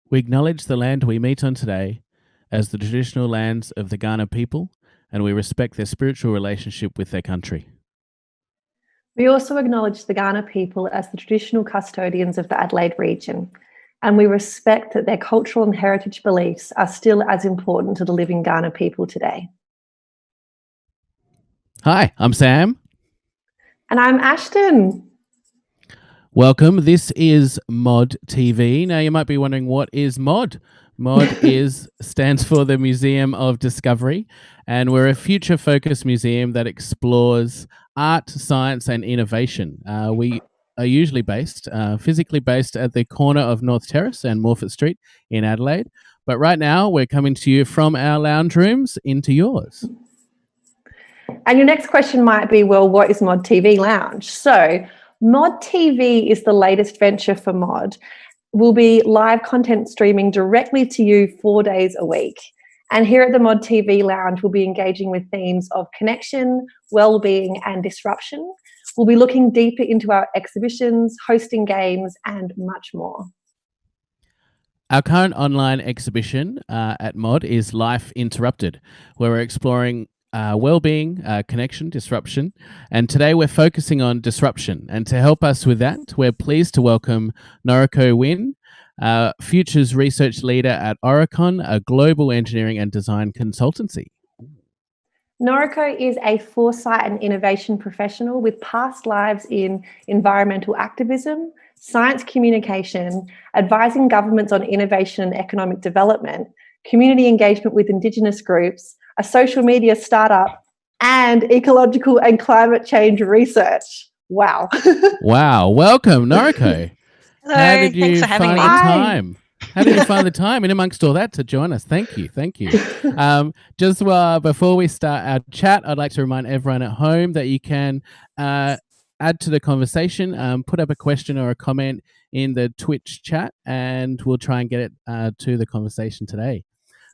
We acknowledge the land we meet on today as the traditional lands of the Kaurna people, and we respect their spiritual relationship with their country. We also acknowledge the Kaurna people as the traditional custodians of the Adelaide region, and we respect that their cultural and heritage beliefs are still as important to the living Kaurna people today. Hi, I'm Sam. And I'm Ashton. Welcome. This is Mod TV. Now, you might be wondering, what is Mod? Mod stands for the Museum of Discovery, and we're a future-focused museum that explores art, science, and innovation. We are usually physically based at the corner of North Terrace and Morfett Street in Adelaide. But right now, we're coming to you from our lounge rooms into yours. And your next question might be, well, what is Mod TV Lounge? So Mod TV is the latest venture for Mod. We'll be live content streaming directly to you 4 days a week. And here at the Mod TV Lounge, we'll be engaging with themes of connection, well-being, and disruption. We'll be looking deeper into our exhibitions, hosting games, and much more. Our current online exhibition at Mod is Life Interrupted, where we're exploring well-being, connection, disruption, and today we're focusing on disruption. And to help us with that, we're pleased to welcome Noriko Wynn, Futures Research Leader at Oricon, a global engineering and design consultancy. Noriko is a foresight and innovation professional with past lives in environmental activism, science communication, advising governments on innovation and economic development, community engagement with Indigenous groups, a social media startup, and ecological and climate change research. Wow. Wow. Welcome, Noriko. Hello. How did you Thanks for having find me. the time? How did you find the time in amongst all that to join us? Thank you. Thank you. Just before we start our chat, I'd like to remind everyone at home that you can add to the conversation, put up a question or a comment in the Twitch chat, and we'll try and get it to the conversation today.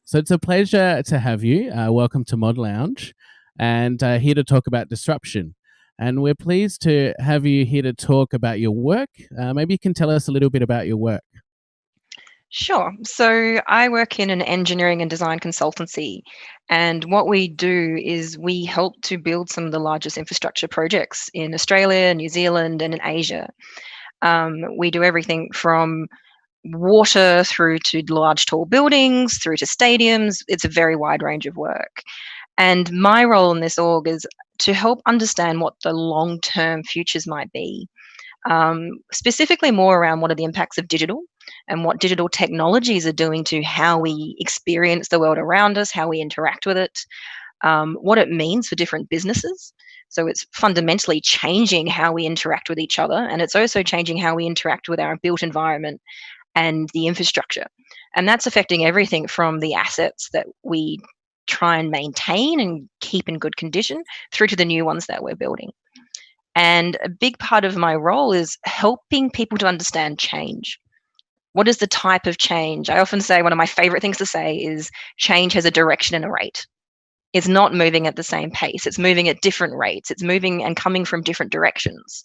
So it's a pleasure to have you. Welcome to Mod Lounge, and here to talk about disruption. And we're pleased to have you here to talk about your work. Maybe you can tell us a little bit about your work. Sure. So I work in an engineering and design consultancy, and what we do is we help to build some of the largest infrastructure projects in Australia, New Zealand, and in Asia. We do everything from water through to large tall buildings, through to stadiums. It's a very wide range of work. And my role in this org is to help understand what the long-term futures might be, specifically more around what are the impacts of digital and what digital technologies are doing to how we experience the world around us, how we interact with it, what it means for different businesses. So it's fundamentally changing how we interact with each other, and it's also changing how we interact with our built environment and the infrastructure. And that's affecting everything from the assets that we try and maintain and keep in good condition through to the new ones that we're building. And a big part of my role is helping people to understand change. What is the type of change? I often say one of my favorite things to say is change has a direction and a rate. It's not moving at the same pace. It's moving at different rates. It's moving and coming from different directions.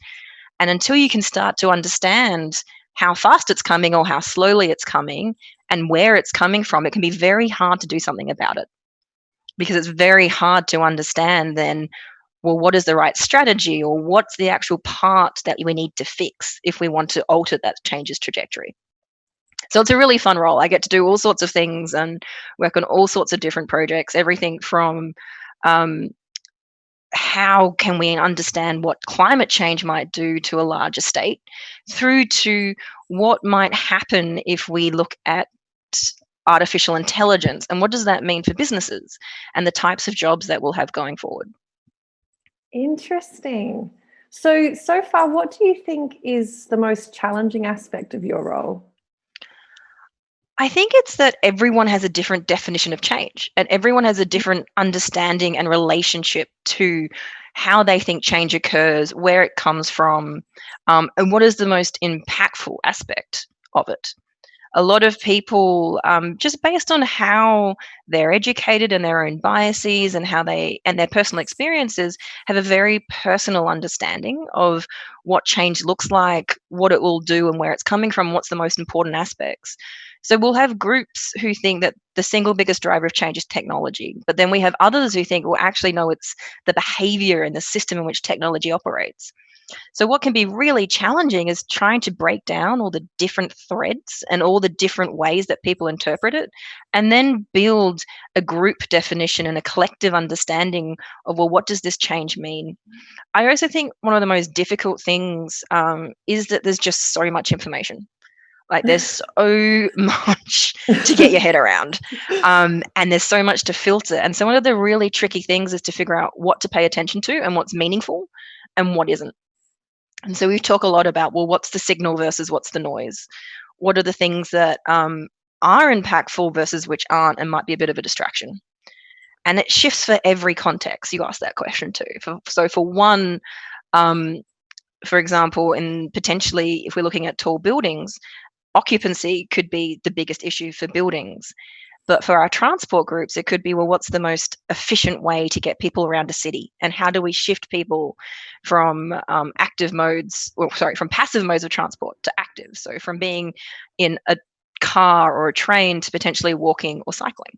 And until you can start to understand how fast it's coming or how slowly it's coming and where it's coming from, it can be very hard to do something about it, because it's very hard to understand then, well, what is the right strategy, or what's the actual part that we need to fix if we want to alter that change's trajectory. So it's a really fun role. I get to do all sorts of things and work on all sorts of different projects, everything from how can we understand what climate change might do to a larger state, through to what might happen if we look at artificial intelligence and what does that mean for businesses and the types of jobs that we'll have going forward. Interesting. So far, what do you think is the most challenging aspect of your role? I think it's that everyone has a different definition of change, and everyone has a different understanding and relationship to how they think change occurs, where it comes from, and what is the most impactful aspect of it. A lot of people, just based on how they're educated and their own biases and how they and their personal experiences, have a very personal understanding of what change looks like, what it will do, and where it's coming from, what's the most important aspects. So we'll have groups who think that the single biggest driver of change is technology, but then we have others who think, well, actually, no, it's the behavior and the system in which technology operates. So what can be really challenging is trying to break down all the different threads and all the different ways that people interpret it, and then build a group definition and a collective understanding of, well, what does this change mean? I also think one of the most difficult things is that there's just so much information. Like there's so much to get your head around, and there's so much to filter. And so one of the really tricky things is to figure out what to pay attention to and what's meaningful and what isn't. And so we talk a lot about, well, what's the signal versus what's the noise? What are the things that are impactful versus which aren't and might be a bit of a distraction? And it shifts for every context. You asked that question too. So for one, for example, in potentially if we're looking at tall buildings, occupancy could be the biggest issue for buildings. But for our transport groups, it could be, well, what's the most efficient way to get people around a city? And how do we shift people from from passive modes of transport to active? So from being in a car or a train to potentially walking or cycling.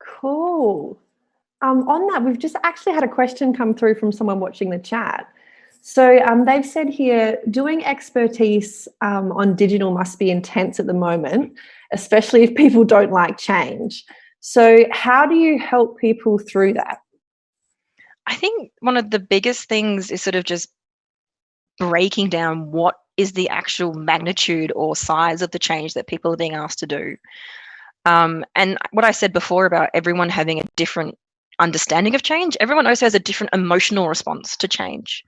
Cool. On that, we've just actually had a question come through from someone watching the chat. So they've said here, doing expertise on digital must be intense at the moment, especially if people don't like change. So how do you help people through that? I think one of the biggest things is sort of just breaking down what is the actual magnitude or size of the change that people are being asked to do. And what I said before about everyone having a different understanding of change, everyone also has a different emotional response to change.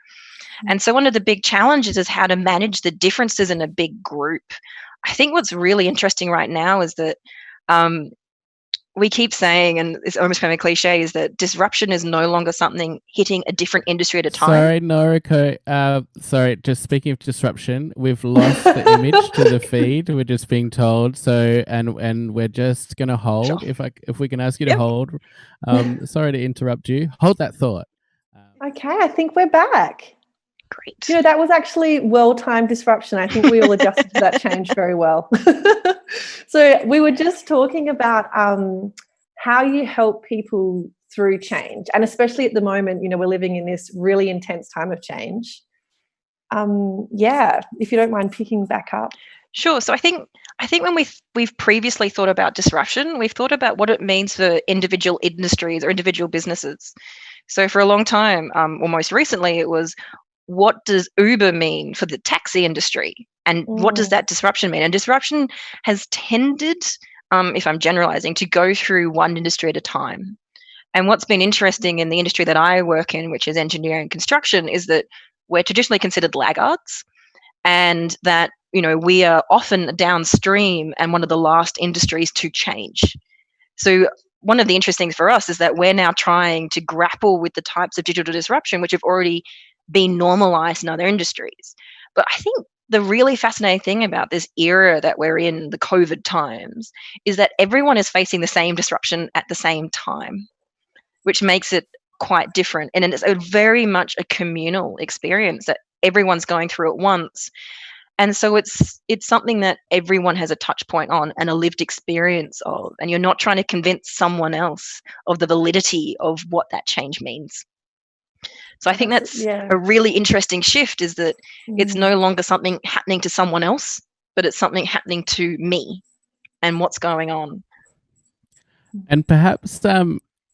And so one of the big challenges is how to manage the differences in a big group. I think what's really interesting right now is that we keep saying, and it's almost kind of a cliche, is that disruption is no longer something hitting a different industry at a time. Sorry, Noriko. Sorry, just speaking of disruption, we've lost the image to the feed. We're just being told. So, and we're just going to hold. Sure. If we can ask you to hold. Sorry to interrupt you. Hold that thought. Okay, I think we're back. Great. You know, that was actually well-timed disruption. I think we all adjusted to that change very well. So we were just talking about how you help people through change. And especially at the moment, you know, we're living in this really intense time of change. If you don't mind picking back up. Sure. So I think when we've previously thought about disruption, we've thought about what it means for individual industries or individual businesses. So for a long time, or most recently, it was, what does Uber mean for the taxi industry? And what does that disruption mean? And disruption has tended, if I'm generalizing, to go through one industry at a time. And what's been interesting in the industry that I work in, which is engineering and construction, is that we're traditionally considered laggards, and that, you know, we are often downstream and one of the last industries to change. So one of the interesting things for us is that we're now trying to grapple with the types of digital disruption which have already been normalized in other industries. But I think the really fascinating thing about this era that we're in, the COVID times, is that everyone is facing the same disruption at the same time, which makes it quite different. And it's a very much a communal experience that everyone's going through at once. And so it's something that everyone has a touch point on and a lived experience of, and you're not trying to convince someone else of the validity of what that change means. So I think that's a really interesting shift, is that it's no longer something happening to someone else, but it's something happening to me and what's going on. And perhaps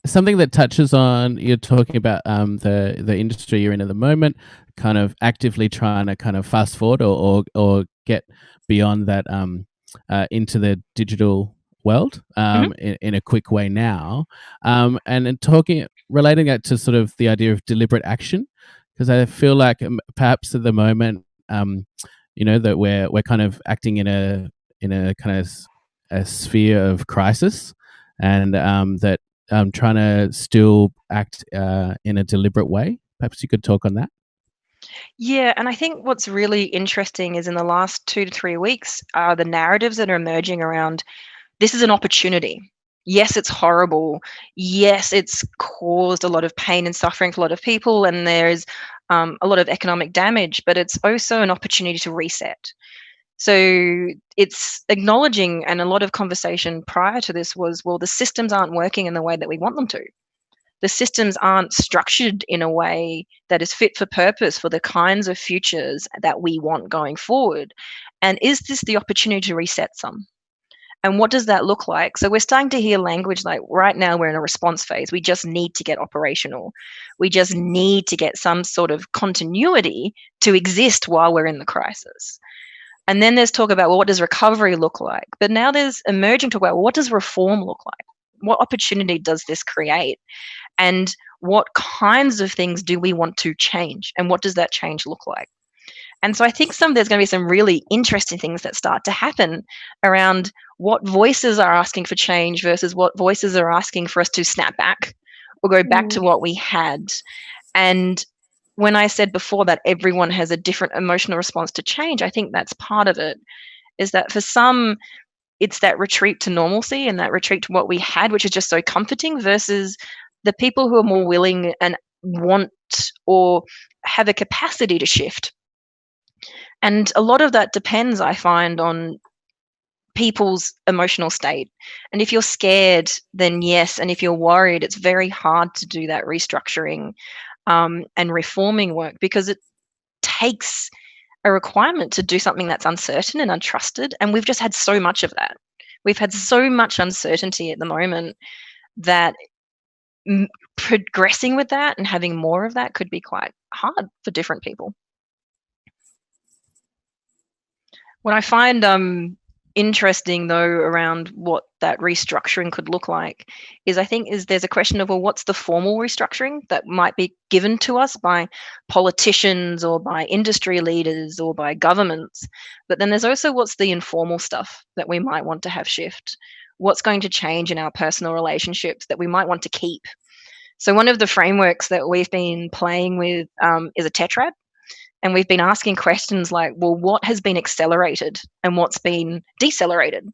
something that touches on, you're talking about the industry you're in at the moment, kind of actively trying to kind of fast forward or get beyond that into the digital world in a quick way now, and relating that to sort of the idea of deliberate action, because I feel like perhaps at the moment, you know, that we're kind of acting in a kind of a sphere of crisis, and that trying to still act in a deliberate way. Perhaps you could talk on that. Yeah, and I think what's really interesting is in the last 2 to 3 weeks are the narratives that are emerging around this is an opportunity. Yes, it's horrible. Yes, it's caused a lot of pain and suffering for a lot of people, and there's a lot of economic damage, but it's also an opportunity to reset. So it's acknowledging, and a lot of conversation prior to this was, well, the systems aren't working in the way that we want them to. The systems aren't structured in a way that is fit for purpose for the kinds of futures that we want going forward. And is this the opportunity to reset some? And what does that look like? So we're starting to hear language like right now we're in a response phase. We just need to get operational. We just need to get some sort of continuity to exist while we're in the crisis. And then there's talk about, well, what does recovery look like? But now there's emerging talk about, well, what does reform look like? What opportunity does this create? And what kinds of things do we want to change? And what does that change look like? And so I think there's going to be some really interesting things that start to happen around what voices are asking for change versus what voices are asking for us to snap back or go back to what we had. And when I said before that everyone has a different emotional response to change, I think that's part of it, is that for some, it's that retreat to normalcy and that retreat to what we had, which is just so comforting, versus the people who are more willing and want or have a capacity to shift. And a lot of that depends, I find, on people's emotional state. And if you're scared, then yes. And if you're worried, it's very hard to do that restructuring and reforming work, because it takes a requirement to do something that's uncertain and untrusted. And we've just had so much of that. We've had so much uncertainty at the moment that progressing with that and having more of that could be quite hard for different people. What I find interesting, though, around what that restructuring could look like is there's a question of, well, what's the formal restructuring that might be given to us by politicians or by industry leaders or by governments? But then there's also what's the informal stuff that we might want to have shift. What's going to change in our personal relationships that we might want to keep? So one of the frameworks that we've been playing with is a tetrad. And we've been asking questions like, well, what has been accelerated and what's been decelerated?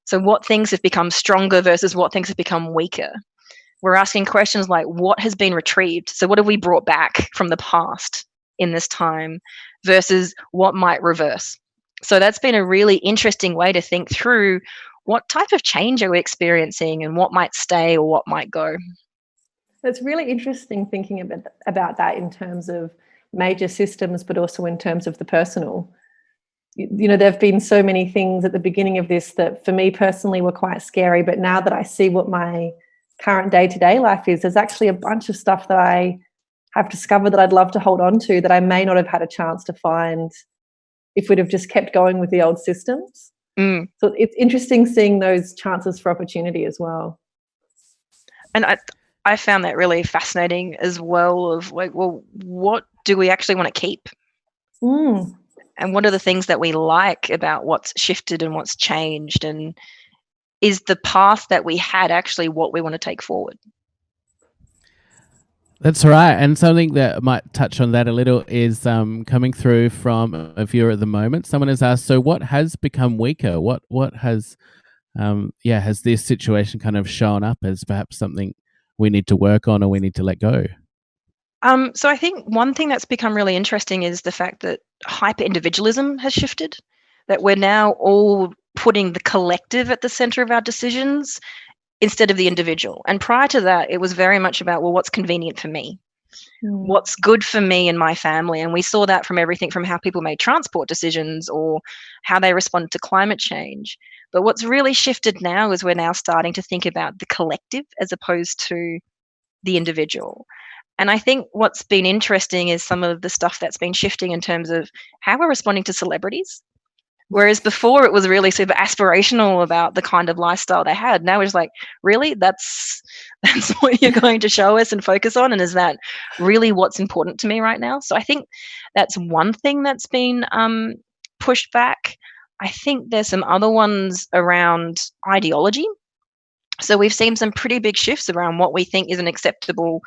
So what things have become stronger versus what things have become weaker? We're asking questions like, what has been retrieved? So what have we brought back from the past in this time versus what might reverse? So that's been a really interesting way to think through what type of change are we experiencing and what might stay or what might go. It's really interesting thinking about that in terms of major systems, but also in terms of the personal. You know, there have been so many things at the beginning of this that for me personally were quite scary, but now that I see what my current day-to-day life is, there's actually a bunch of stuff that I have discovered that I'd love to hold on to that I may not have had a chance to find if we'd have just kept going with the old systems. So it's interesting seeing those chances for opportunity as well. And I found that really fascinating as well, of like, well, what do we actually want to keep? And what are the things that we like about what's shifted and what's changed? And is the path that we had actually what we want to take forward? That's right. And something that might touch on that a little is coming through from a viewer at the moment. Someone has asked, so what has become weaker? What has has this situation kind of shown up as perhaps something we need to work on or we need to let go? So I think one thing that's become really interesting is the fact that hyper-individualism has shifted, that we're now all putting the collective at the center of our decisions instead of the individual. And prior to that, it was very much about, well, what's convenient for me? What's good for me and my family? And we saw that from everything from how people made transport decisions or how they responded to climate change. But what's really shifted now is we're now starting to think about the collective as opposed to the individual. And I think what's been interesting is some of the stuff that's been shifting in terms of how we're responding to celebrities. Whereas before it was really super aspirational about the kind of lifestyle they had. Now it's like, really? That's what you're going to show us and focus on? And is that really what's important to me right now? So I think that's one thing that's been pushed back. I think there's some other ones around ideology. So we've seen some pretty big shifts around what we think is an acceptable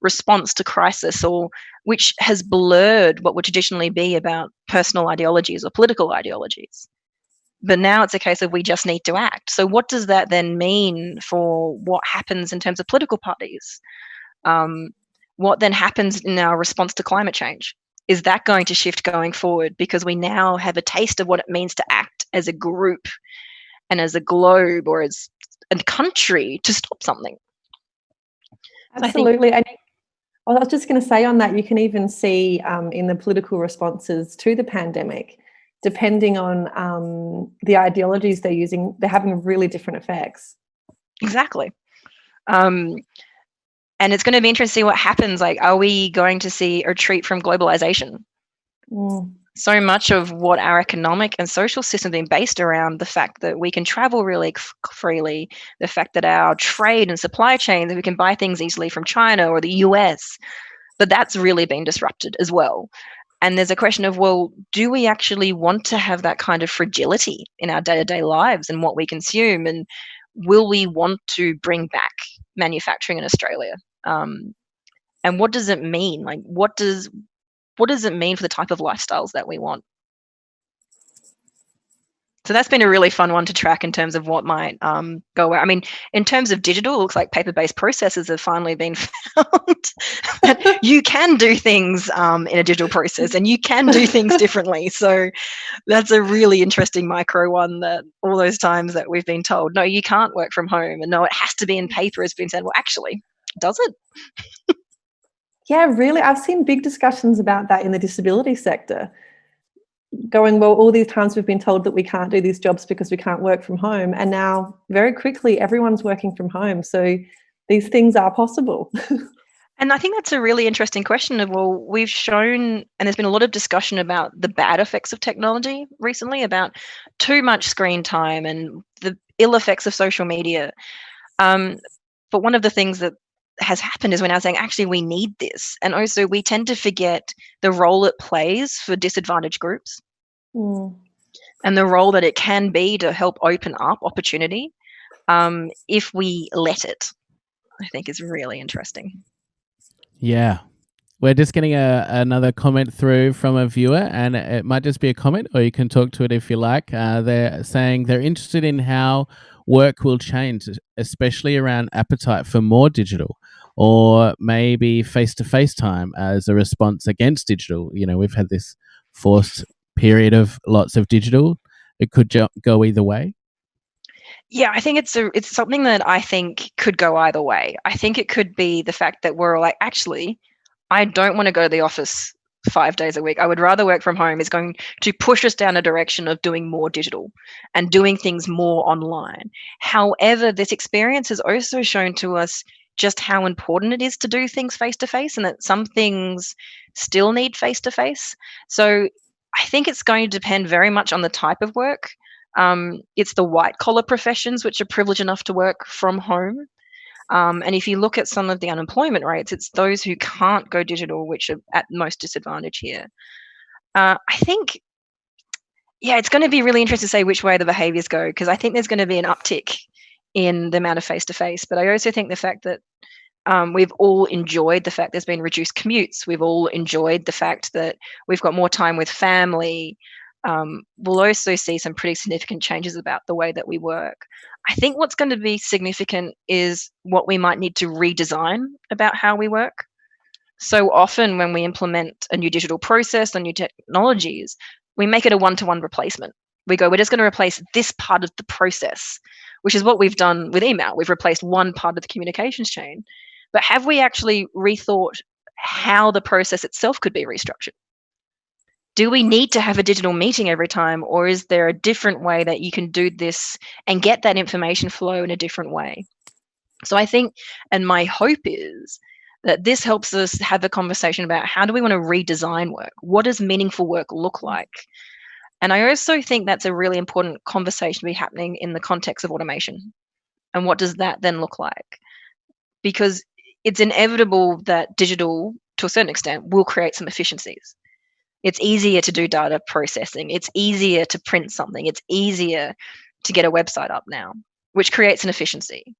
response to crisis, or which has blurred what would traditionally be about personal ideologies or political ideologies. But now it's a case of we just need to act. So what does that then mean for what happens in terms of political parties? What then happens in our response to climate change? Is that going to shift going forward? Because we now have a taste of what it means to act as a group and as a globe or as a country to stop something. Absolutely. And I was just going to say on that, you can even see in the political responses to the pandemic, depending on the ideologies they're using, they're having really different effects. Exactly. And it's going to be interesting to see what happens. Like, are we going to see a retreat from globalization? So much of what our economic and social system has been based around the fact that we can travel really freely, the fact that our trade and supply chain, that we can buy things easily from China or the US, but that's really been disrupted as well. And there's a question of, well, do we actually want to have that kind of fragility in our day-to-day lives and what we consume? And will we want to bring back manufacturing in Australia? And what does it mean? Like, what does it mean for the type of lifestyles that we want? So that's been a really fun one to track in terms of what might go where. I mean, in terms of digital, it looks like paper-based processes have finally been found that you can do things in a digital process and you can do things differently. So that's a really interesting micro one, that all those times that we've been told, no, you can't work from home, and no, it has to be in paper, has been said, well, actually, does it? Yeah, really. I've seen big discussions about that in the disability sector. Going, well, all these times we've been told that we can't do these jobs because we can't work from home. And now very quickly, everyone's working from home. So these things are possible. And I think that's a really interesting question of, well, we've shown, and there's been a lot of discussion about the bad effects of technology recently, about too much screen time and the ill effects of social media. But one of the things that has happened is we're now saying, actually, we need this. And also we tend to forget the role it plays for disadvantaged groups and the role that it can be to help open up opportunity if we let it, I think is really interesting. Yeah. We're just getting another comment through from a viewer, and it might just be a comment, or you can talk to it if you like. They're saying they're interested in how work will change, especially around appetite for more digital, or maybe face-to-face time as a response against digital. You know, we've had this forced period of lots of digital. It could go either way. Yeah, I think it's something that I think could go either way. I think it could be the fact that we're like, actually, I don't want to go to the office 5 days a week. I would rather work from home. Is going to push us down a direction of doing more digital and doing things more online. However, this experience has also shown to us just how important it is to do things face to face, and that some things still need face to face. So I think it's going to depend very much on the type of work. It's the white collar professions which are privileged enough to work from home. And if you look at some of the unemployment rates, it's those who can't go digital which are at most disadvantage here. I think, yeah, it's going to be really interesting to say which way the behaviours go, because I think there's going to be an uptick in the amount of face-to-face. But I also think the fact that we've all enjoyed the fact there's been reduced commutes. We've all enjoyed the fact that we've got more time with family. We'll also see some pretty significant changes about the way that we work. I think what's going to be significant is what we might need to redesign about how we work. So often when we implement a new digital process or new technologies, we make it a one-to-one replacement. We go, we're just going to replace this part of the process, which is what we've done with email. We've replaced one part of the communications chain. But have we actually rethought how the process itself could be restructured? Do we need to have a digital meeting every time, or is there a different way that you can do this and get that information flow in a different way? So I think, and my hope is that this helps us have a conversation about how do we want to redesign work? What does meaningful work look like? And I also think that's a really important conversation to be happening in the context of automation. And what does that then look like? Because it's inevitable that digital, to a certain extent, will create some efficiencies. It's easier to do data processing. It's easier to print something. It's easier to get a website up now, which creates an efficiency.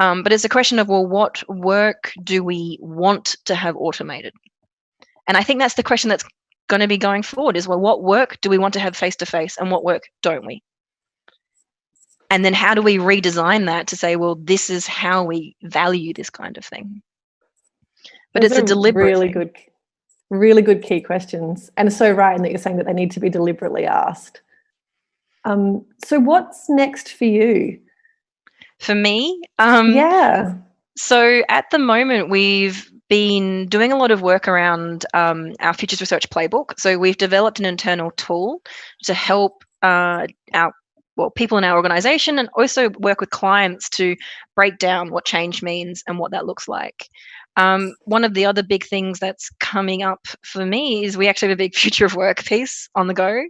But it's a question of, well, what work do we want to have automated? And I think that's the question that's going to be going forward is, well, what work do we want to have face-to-face and what work don't we? And then how do we redesign that to say, well, this is how we value this kind of thing? But Those it's a are deliberate thing. really good key questions. And it's so right in that you're saying that they need to be deliberately asked. So what's next for you? For me, Yeah. so at the moment, we've been doing a lot of work around our Futures Research Playbook. So we've developed an internal tool to help people in our organization and also work with clients to break down what change means and what that looks like. One of the other big things that's coming up for me is we actually have a big future of work piece on the go.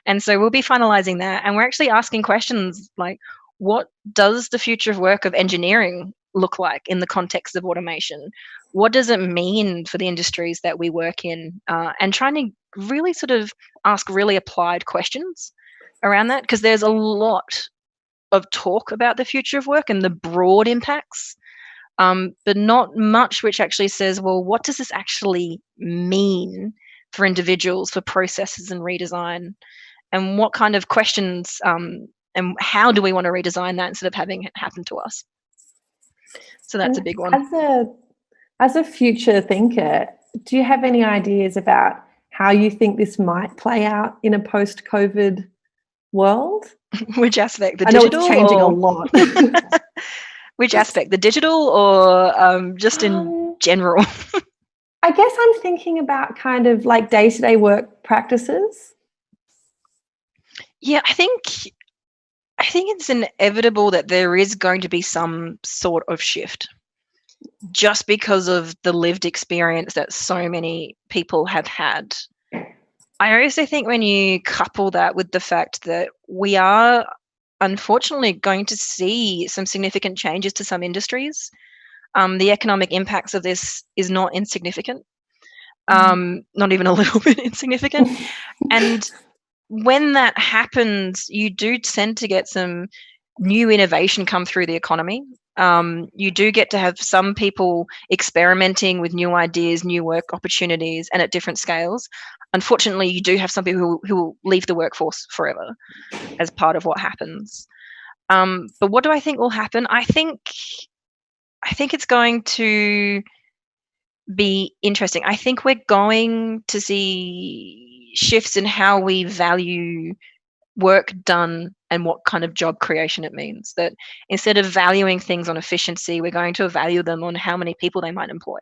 And so we'll be finalizing that. And we're actually asking questions like, what does the future of work of engineering look like in the context of automation? What does it mean for the industries that we work in? And trying to really sort of ask really applied questions around that, because there's a lot of talk about the future of work and the broad impacts, but not much which actually says, well, what does this actually mean for individuals, for processes and redesign? And what kind of questions and how do we want to redesign that instead of having it happen to us? So that's a big one. As a future thinker, do you have any ideas about how you think this might play out in a post-COVID world? Which aspect? The I know digital? It's changing a lot. Which aspect? The digital or just in general? I guess I'm thinking about kind of like day-to-day work practices. Yeah, I think it's inevitable that there is going to be some sort of shift just because of the lived experience that so many people have had. I also think when you couple that with the fact that we are unfortunately going to see some significant changes to some industries, the economic impacts of this is not insignificant, not even a little bit insignificant. And when that happens, you do tend to get some new innovation come through the economy. You do get to have some people experimenting with new ideas, new work opportunities, and at different scales. Unfortunately, you do have some people who will leave the workforce forever as part of what happens. But what do I think will happen? I think it's going to be interesting. I think we're going to see shifts in how we value work done and what kind of job creation it means. That instead of valuing things on efficiency, we're going to value them on how many people they might employ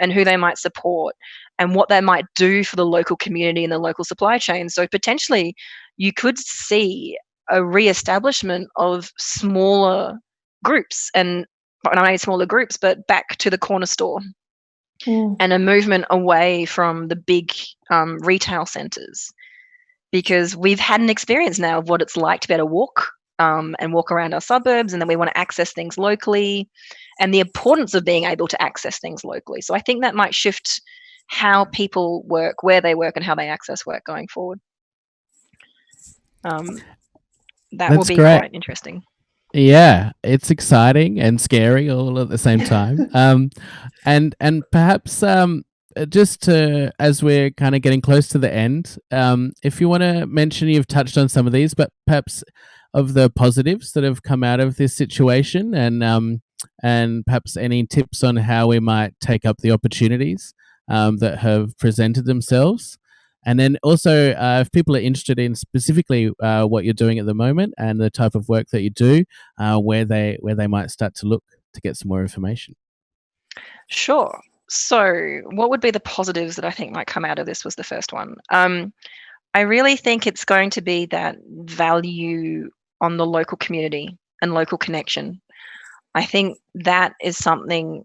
and who they might support and what they might do for the local community and the local supply chain. So potentially you could see a re-establishment of smaller groups, and not only smaller groups, but back to the corner store. And a movement away from the big retail centres, because we've had an experience now of what it's like to be able to walk and walk around our suburbs, and then we want to access things locally and the importance of being able to access things locally. So I think that might shift how people work, where they work, and how they access work going forward. That will be great. Quite interesting. Yeah, it's exciting and scary all at the same time. And perhaps just to, as we're kind of getting close to the end, if you want to mention, you've touched on some of these, but perhaps of the positives that have come out of this situation, and perhaps any tips on how we might take up the opportunities that have presented themselves. And then also, if people are interested in specifically what you're doing at the moment and the type of work that you do, where they might start to look to get some more information. Sure. So what would be the positives that I think might come out of this was the first one. I really think it's going to be that value on the local community and local connection. I think that is something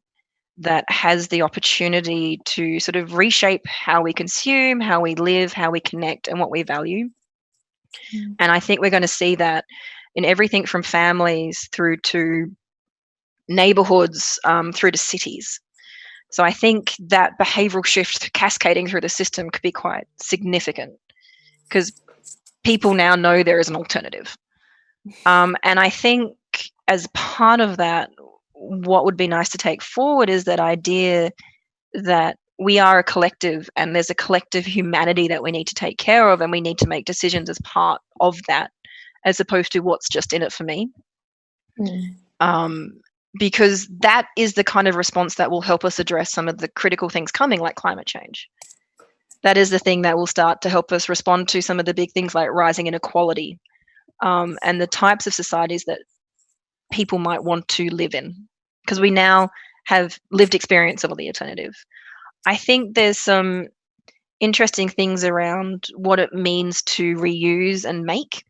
that has the opportunity to sort of reshape how we consume, how we live, how we connect, and what we value. And I think we're going to see that in everything from families through to neighborhoods, through to cities. So I think that behavioral shift cascading through the system could be quite significant, because people now know there is an alternative. And I think as part of that, what would be nice to take forward is that idea that we are a collective and there's a collective humanity that we need to take care of, and we need to make decisions as part of that, as opposed to what's just in it for me. Because that is the kind of response that will help us address some of the critical things coming, like climate change. That is the thing that will start to help us respond to some of the big things like rising inequality, and the types of societies that people might want to live in, because we now have lived experience of the alternative. I think there's some interesting things around what it means to reuse and make.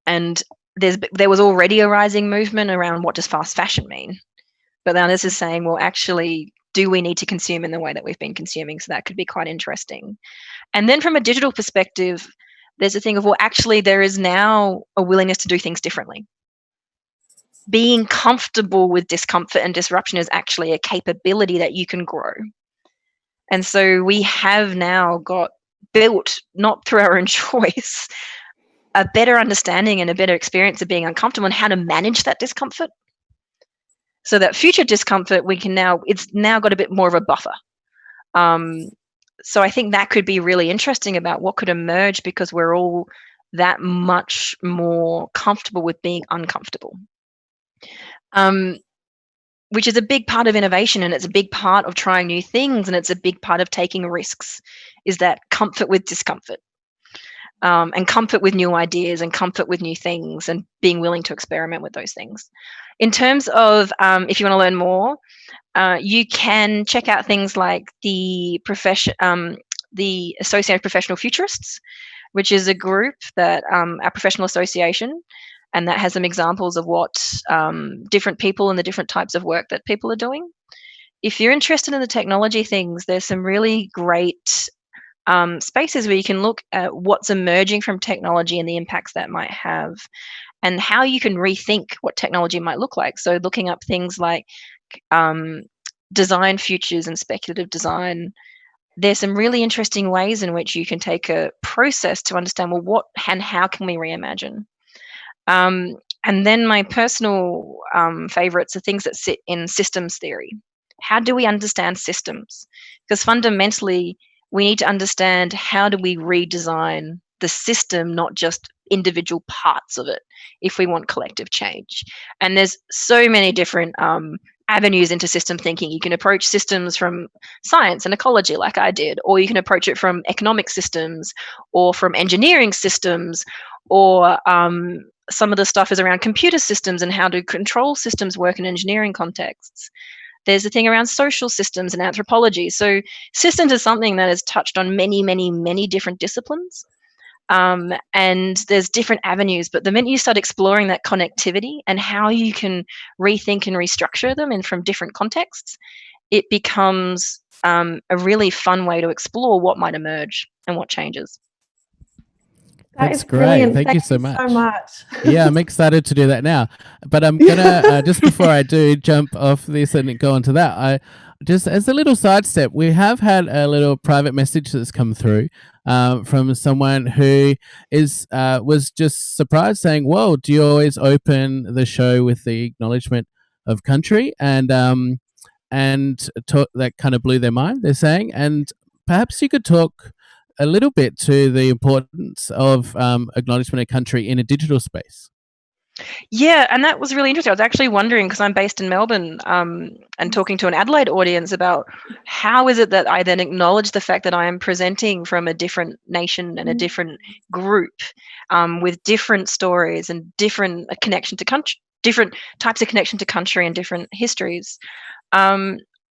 And there was already a rising movement around what does fast fashion mean. But now this is saying, well, actually, do we need to consume in the way that we've been consuming? So that could be quite interesting. And then from a digital perspective, there's a thing of, well, actually, there is now a willingness to do things differently. Being comfortable with discomfort and disruption is actually a capability that you can grow. And so we have now got built, not through our own choice, a better understanding and a better experience of being uncomfortable and how to manage that discomfort. So that future discomfort, it's now got a bit more of a buffer. So I think that could be really interesting about what could emerge, because we're all that much more comfortable with being uncomfortable. Which is a big part of innovation, and it's a big part of trying new things, and it's a big part of taking risks, is that comfort with discomfort, and comfort with new ideas and comfort with new things, and being willing to experiment with those things. In terms of, if you want to learn more, you can check out things like the Associated Professional Futurists, which is a group that our professional association, and that has some examples of what different people and the different types of work that people are doing. If you're interested in the technology things, there's some really great spaces where you can look at what's emerging from technology and the impacts that might have, and how you can rethink what technology might look like. So looking up things like design futures and speculative design. There's some really interesting ways in which you can take a process to understand, well, what and how can we reimagine? And then my personal favorites are things that sit in systems theory. How do we understand systems? Because fundamentally, we need to understand, how do we redesign the system, not just individual parts of it, if we want collective change. And there's so many different avenues into system thinking. You can approach systems from science and ecology, like I did, or you can approach it from economic systems, or from engineering systems, or some of the stuff is around computer systems and how do control systems work in engineering contexts. There's a thing around social systems and anthropology. So systems is something that is touched on many, many, many different disciplines. And there's different avenues, but the minute you start exploring that connectivity and how you can rethink and restructure them and from different contexts, it becomes a really fun way to explore what might emerge and what changes. That's great. Thank you so much. Yeah, I'm excited to do that now. But I'm gonna just before I do jump off this and go on to that, I just, as a little sidestep, we have had a little private message that's come through from someone who was just surprised, saying, "Whoa, do you always open the show with the acknowledgement of country?" And that kind of blew their mind. They're saying, and perhaps you could talk a little bit to the importance of acknowledgement of country in a digital space. Yeah, and that was really interesting. I was actually wondering, because I'm based in Melbourne, and talking to an Adelaide audience about how is it that I then acknowledge the fact that I am presenting from a different nation and a different group, with different stories and different connection to country, different types of connection to country and different histories.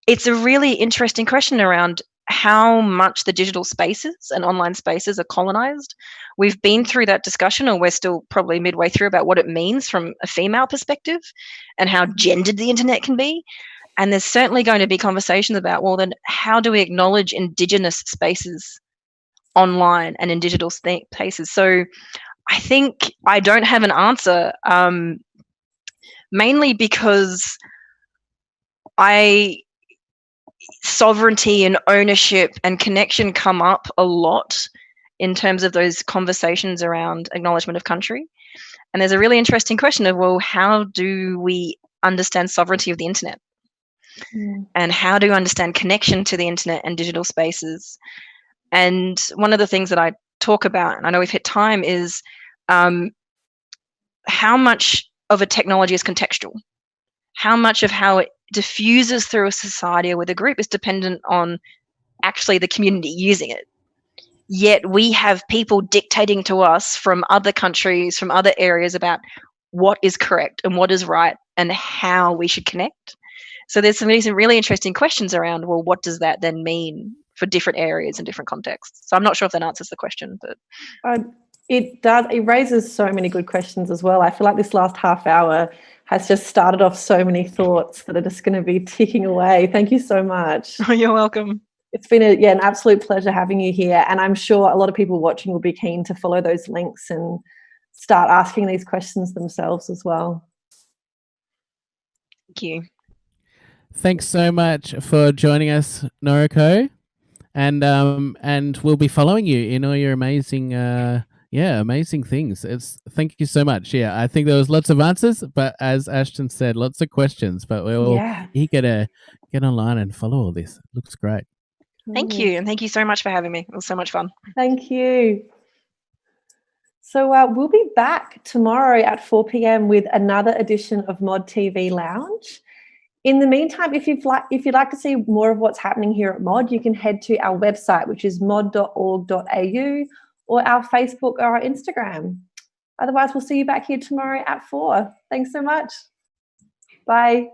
It's a really interesting question around how much the digital spaces and online spaces are colonized. We've been through that discussion, or we're still probably midway through, about what it means from a female perspective and how gendered the internet can be. And there's certainly going to be conversations about, well, then how do we acknowledge Indigenous spaces online and in digital spaces? So I think I don't have an answer, mainly because sovereignty and ownership and connection come up a lot in terms of those conversations around acknowledgement of country. And there's a really interesting question of, well, how do we understand sovereignty of the internet? Mm. And how do you understand connection to the internet and digital spaces? And one of the things that I talk about, and I know we've hit time, is how much of a technology is contextual? How much of how it diffuses through a society or with a group is dependent on actually the community using it? Yet we have people dictating to us from other countries, from other areas, about what is correct and what is right and how we should connect. So there's some really interesting questions around, well, what does that then mean for different areas and different contexts? So I'm not sure if that answers the question, but it does. It raises so many good questions as well. I feel like this last half hour has just started off so many thoughts that are just going to be ticking away. Thank you so much. You're welcome. It's been an absolute pleasure having you here, and I'm sure a lot of people watching will be keen to follow those links and start asking these questions themselves as well. Thank you. Thanks so much for joining us, Noriko, and we'll be following you in all your amazing amazing things. Thank you so much. Yeah, I think there was lots of answers, but as Ashton said, lots of questions. But we're all eager to get online and follow all this. It looks great. Thank you, and thank you so much for having me. It was so much fun. Thank you. So we'll be back tomorrow at 4 p.m. with another edition of Mod TV Lounge. In the meantime, if you'd like to see more of what's happening here at Mod, you can head to our website, which is mod.org.au, or our Facebook or our Instagram. Otherwise, we'll see you back here tomorrow at 4. Thanks so much. Bye.